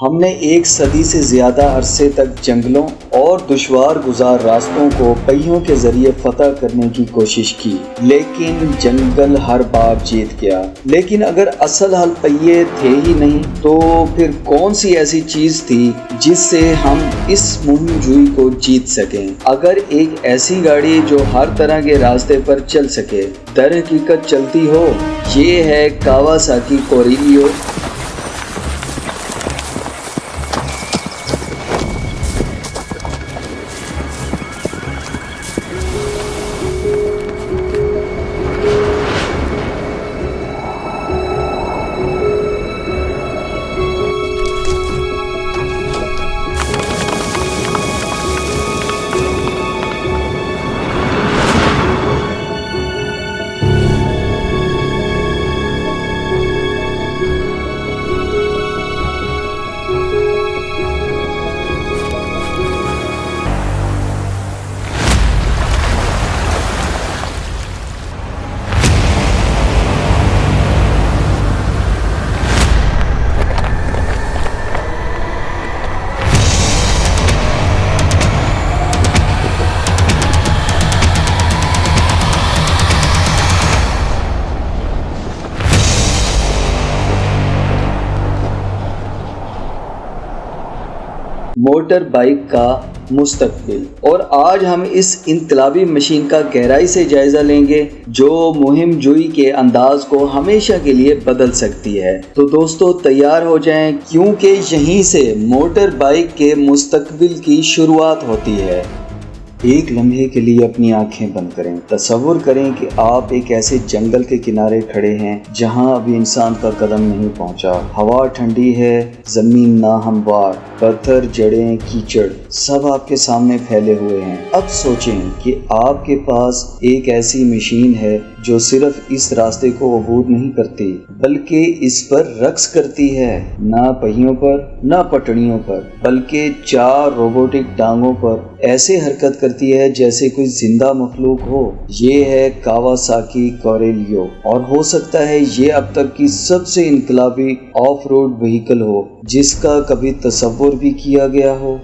ہم نے 1 صدی سے زیادہ عرصے تک جنگلوں اور دشوار گزار راستوں کو پہیوں کے ذریعے فتح کرنے کی کوشش کی، لیکن جنگل ہر بار جیت گیا۔ لیکن اگر اصل حل پہیے تھے ہی نہیں تو پھر کون سی ایسی چیز تھی جس سے ہم اس مہم جوئی کو جیت سکیں؟ اگر ایک ایسی گاڑی جو ہر طرح کے راستے پر چل سکے در حقیقت چلتی ہو، یہ ہے کاواساکی کوریلیو۔ موٹر بائیک کا مستقبل، اور آج ہم اس انقلابی مشین کا گہرائی سے جائزہ لیں گے جو مہم جوئی کے انداز کو ہمیشہ کے لیے بدل سکتی ہے۔ تو دوستو تیار ہو جائیں، کیونکہ یہیں سے موٹر بائیک کے مستقبل کی شروعات ہوتی ہے۔ ایک لمحے کے لیے اپنی آنکھیں بند کریں، تصور کریں کہ آپ ایک ایسے جنگل کے کنارے کھڑے ہیں جہاں ابھی انسان کا قدم نہیں پہنچا۔ ہوا ٹھنڈی ہے، زمین ناہموار، پتھر، جڑیں، کیچڑ سب آپ کے سامنے پھیلے ہوئے ہیں۔ اب سوچیں کہ آپ کے پاس ایک ایسی مشین ہے جو صرف اس راستے کو عبور نہیں کرتی بلکہ اس پر رقص کرتی ہے، نہ پہیوں پر نہ پٹڑیوں پر بلکہ 4 روبوٹک ٹانگوں پر ایسے حرکت کرتی ہے جیسے کوئی زندہ مخلوق ہو۔ یہ ہے کاواساکی کوریلیو، اور ہو سکتا ہے یہ اب تک کی سب سے انقلابی آف روڈ وہیکل ہو جس کا کبھی تصور بھی کیا گیا ہو۔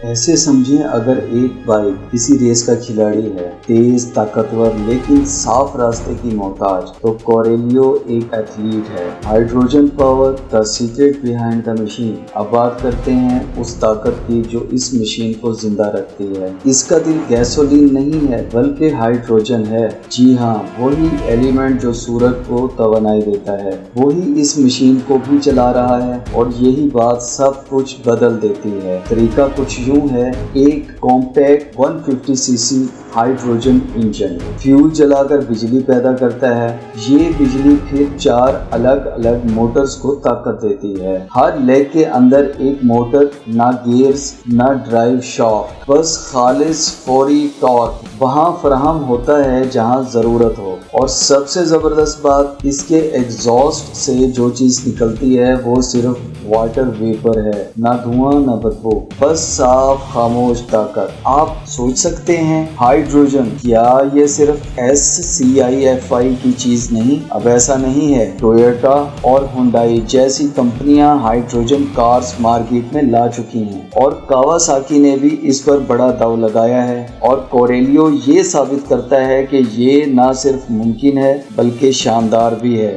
ایسے سمجھیں اگر ایک بائک کسی ریس کا کھلاڑی ہے، تیز، طاقتور لیکن صاف راستے کی محتاج، تو کوریلیو ایک ایتھلیٹ ہے۔ Hydrogen power, the secret behind the machine. اب بات کرتے ہیں اس طاقت کی جو اس مشین کو زندہ رکھتی ہے۔ اس کا دل گیسولین نہیں ہے بلکہ ہائیڈروجن ہے۔ جی ہاں، وہی ایلیمنٹ جو سورج کو توانائی دیتا ہے، وہی اس مشین کو بھی چلا رہا ہے، اور یہی بات سب کچھ بدل دیتی ہے۔ طریقہ کچھ یوں ہے، ایک کمپیکٹ 150 سی سی ہائیڈروجن انجن فیول جلا کر بجلی پیدا کرتا ہے۔ یہ بجلی پھر 4 الگ الگ موٹرز کو طاقت دیتی ہے۔ ہر لیگ کے اندر ایک موٹر، نہ گیئرز نہ ڈرائیو شافٹ، بس خالص فوری ٹارک وہاں فراہم ہوتا ہے جہاں ضرورت ہو۔ اور سب سے زبردست بات، اس کے ایگزاسٹ سے جو چیز نکلتی ہے وہ صرف واٹر ویپر ہے، نہ دھواں نہ بدبو، بس صاف خاموش طاقت۔ آپ سوچ سکتے ہیں ہائیڈروجن، کیا یہ صرف SCIFI کی چیز نہیں؟ اب ایسا نہیں ہے، ٹویوٹا اور ہنڈائی جیسی کمپنیاں ہائیڈروجن کارز مارکیٹ میں لا چکی ہیں، اور کاواساکی نے بھی اس پر بڑا داؤ لگایا ہے، اور کوریلیو یہ ثابت کرتا ہے کہ یہ نہ صرف ممکن ہے بلکہ شاندار بھی ہے۔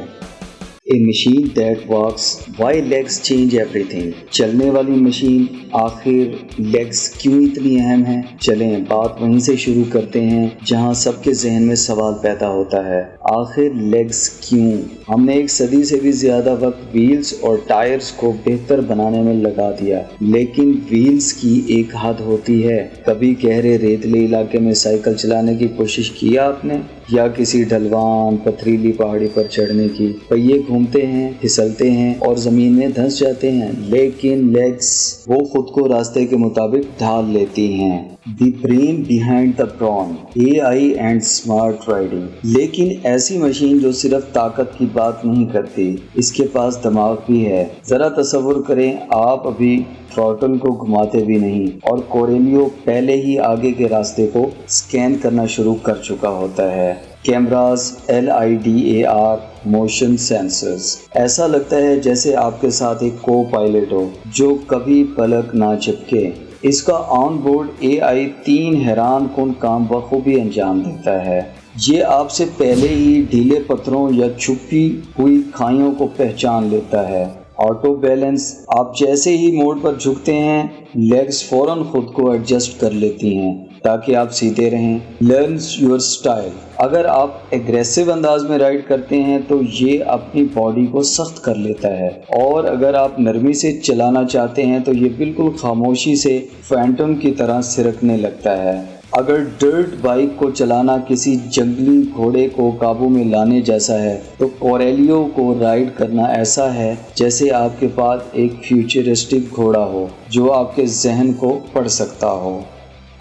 A machine that walks, why legs change everything؟ چلنے والی مشین، آخر لیگز کیوں اتنی اہم ہیں؟ چلیں بات وہیں سے شروع کرتے ہیں جہاں سب کے ذہن میں سوال پیدا ہوتا ہے، آخر لیگز کیوں؟ ہم نے 1 صدی سے بھی زیادہ وقت ویلز اور ٹائرز کو بہتر بنانے میں لگا دیا، لیکن ویلز کی ایک حد ہوتی ہے۔ کبھی گہرے ریتلے علاقے میں سائیکل چلانے کی کوشش کیا آپ نے؟ یا کسی ڈھلوان پتھریلی پہاڑی پر چڑھنے کی؟ پہیے گھومتے ہیں، پھسلتے ہیں اور زمین میں دھنس جاتے ہیں، لیکن لیگز وہ خود کو راستے کے مطابق ڈھال لیتی ہیں۔ The brain behind the prawn, AI and smart riding. لیکن ایسی مشین جو صرف طاقت کی بات نہیں کرتی، اس کے پاس دماغ بھی ہے۔ ذرا تصور کریں، آپ ابھی تھروٹل کو گھماتے بھی نہیں، اور کوریلیو پہلے ہی آگے کے راستے کو سکین کرنا شروع کر چکا ہوتا ہے۔ کیمراز LIDAR موشن سینسرز، ایسا لگتا ہے جیسے آپ کے ساتھ ایک کو پائلٹ ہو جو کبھی پلک نہ جھپکے۔ اس کا آن بورڈ AI 3 حیران کن کام بخوبی انجام دیتا ہے۔ یہ آپ سے پہلے ہی ڈھیلے پتھروں یا چھپی ہوئی کھائیوں کو پہچان لیتا ہے۔ آٹو بیلنس، آپ جیسے ہی موڑ پر جھکتے ہیں لیگز فوراً خود کو ایڈجسٹ کر لیتی ہیں تاکہ آپ سیدھے رہیں۔ لرنز یور سٹائل، اگر آپ ایگریسو انداز میں رائڈ کرتے ہیں تو یہ اپنی باڈی کو سخت کر لیتا ہے، اور اگر آپ نرمی سے چلانا چاہتے ہیں تو یہ بالکل خاموشی سے فینٹم کی طرح سرکنے لگتا ہے۔ اگر ڈرٹ بائک کو چلانا کسی جنگلی گھوڑے کو قابو میں لانے جیسا ہے تو کوریلیو کو رائڈ کرنا ایسا ہے جیسے آپ کے پاس ایک فیوچرسٹک گھوڑا ہو جو آپ کے ذہن کو پڑھ سکتا ہو۔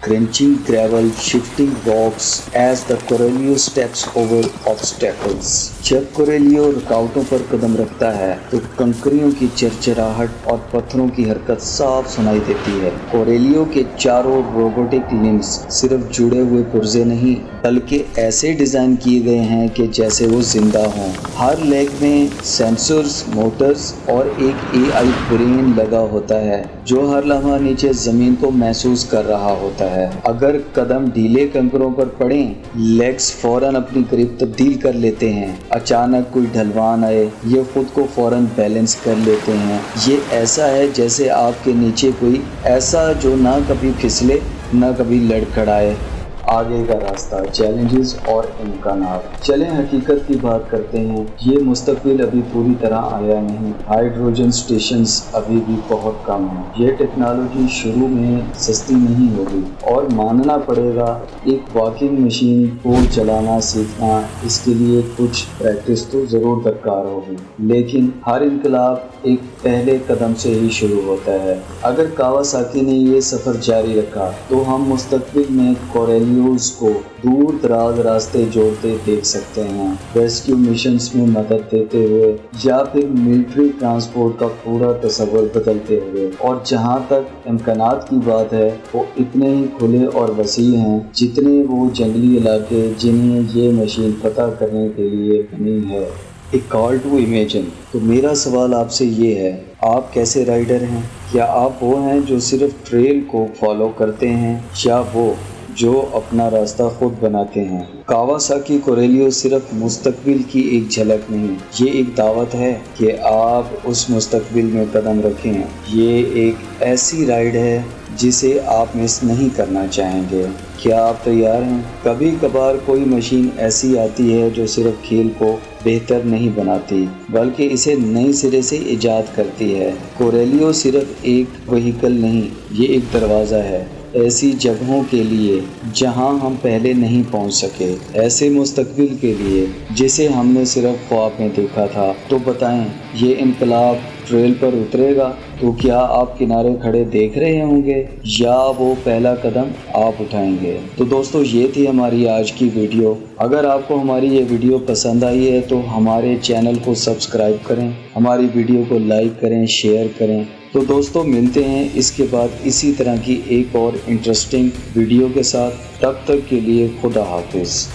Crunching gravel, shifting rocks as the Corelio steps over obstacles. جب کوریلیو رکاوٹوں پر قدم رکھتا ہے تو کنکریوں کی چرچراہٹ اور پتھروں کی حرکت صاف سنائی دیتی ہے۔ کوریلیو کے چاروں روبوٹک لمبس صرف جڑے ہوئے پرزے نہیں بلکہ ایسے ڈیزائن کیے گئے ہیں کہ جیسے وہ زندہ ہوں۔ ہر لیگ میں سینسرز، موٹرز اور ایک AI برین لگا ہوتا ہے جو ہر لمحہ نیچے زمین کو محسوس کر رہا ہوتا ہے۔ اگر قدم ڈھیلے کنکروں پر پڑیں لیگز فوراً اپنی گرپ تبدیل کر لیتے ہیں، اچانک کوئی ڈھلوان آئے یہ خود کو فوراً بیلنس کر لیتے ہیں۔ یہ ایسا ہے جیسے آپ کے نیچے کوئی ایسا جو نہ کبھی پھسلے نہ کبھی لڑکھڑائے۔ آگے کا راستہ، چیلنجز اور امکانات۔ چلیں حقیقت کی بات کرتے ہیں، یہ مستقبل ابھی پوری طرح آیا نہیں۔ ہائیڈروجن اسٹیشنز ابھی بھی بہت کم ہیں۔ یہ ٹیکنالوجی شروع میں سستی نہیں ہوگی اور ماننا پڑے گا ایک واکنگ مشین کو چلانا سیکھنا، اس کے لیے کچھ پریکٹس تو ضرور درکار ہوگی، لیکن ہر انقلاب ایک پہلے قدم سے ہی شروع ہوتا ہے۔ اگر کاواساکی نے یہ سفر جاری رکھا تو ہم مستقبل میں کوریلیوز کو دور دراز راستے جوڑتے دیکھ سکتے ہیں، ریسکیو مشنز میں مدد دیتے ہوئے یا پھر ملٹری ٹرانسپورٹ کا پورا تصور بدلتے ہوئے۔ اور جہاں تک امکانات کی بات ہے وہ اتنے ہی کھلے اور وسیع ہیں جتنے وہ جنگلی علاقے جنہیں یہ مشین فتح کرنے کے لیے بنی ہے۔ A call to imagine، تو میرا سوال آپ سے یہ ہے، آپ کیسے رائڈر ہیں؟ کیا آپ وہ ہیں جو صرف ٹریل کو فالو کرتے ہیں یا وہ جو اپنا راستہ خود بناتے ہیں؟ کاواساکی کوریلیو صرف مستقبل کی ایک جھلک نہیں، یہ ایک دعوت ہے کہ آپ اس مستقبل میں قدم رکھیں۔ یہ ایک ایسی رائڈ ہے جسے آپ مس نہیں کرنا چاہیں گے۔ کیا آپ تیار ہیں؟ کبھی کبھار کوئی مشین ایسی آتی ہے جو صرف کھیل کو بہتر نہیں بناتی بلکہ اسے نئے سرے سے ایجاد کرتی ہے۔ کوریلیو صرف ایک وہیکل نہیں، یہ ایک دروازہ ہے ایسی جگہوں کے لیے جہاں ہم پہلے نہیں پہنچ سکے، ایسے مستقبل کے لیے جسے ہم نے صرف خواب میں دیکھا تھا۔ تو بتائیں، یہ انقلاب ٹریل پر اترے گا تو کیا آپ کنارے کھڑے دیکھ رہے ہوں گے یا وہ پہلا قدم آپ اٹھائیں گے؟ تو دوستو، یہ تھی ہماری آج کی ویڈیو۔ اگر آپ کو ہماری یہ ویڈیو پسند آئی ہے تو ہمارے چینل کو سبسکرائب کریں، ہماری ویڈیو کو لائک کریں، شیئر کریں۔ تو دوستو، ملتے ہیں اس کے بعد اسی طرح کی ایک اور انٹرسٹنگ ویڈیو کے ساتھ۔ تب تک کے لیے خدا حافظ۔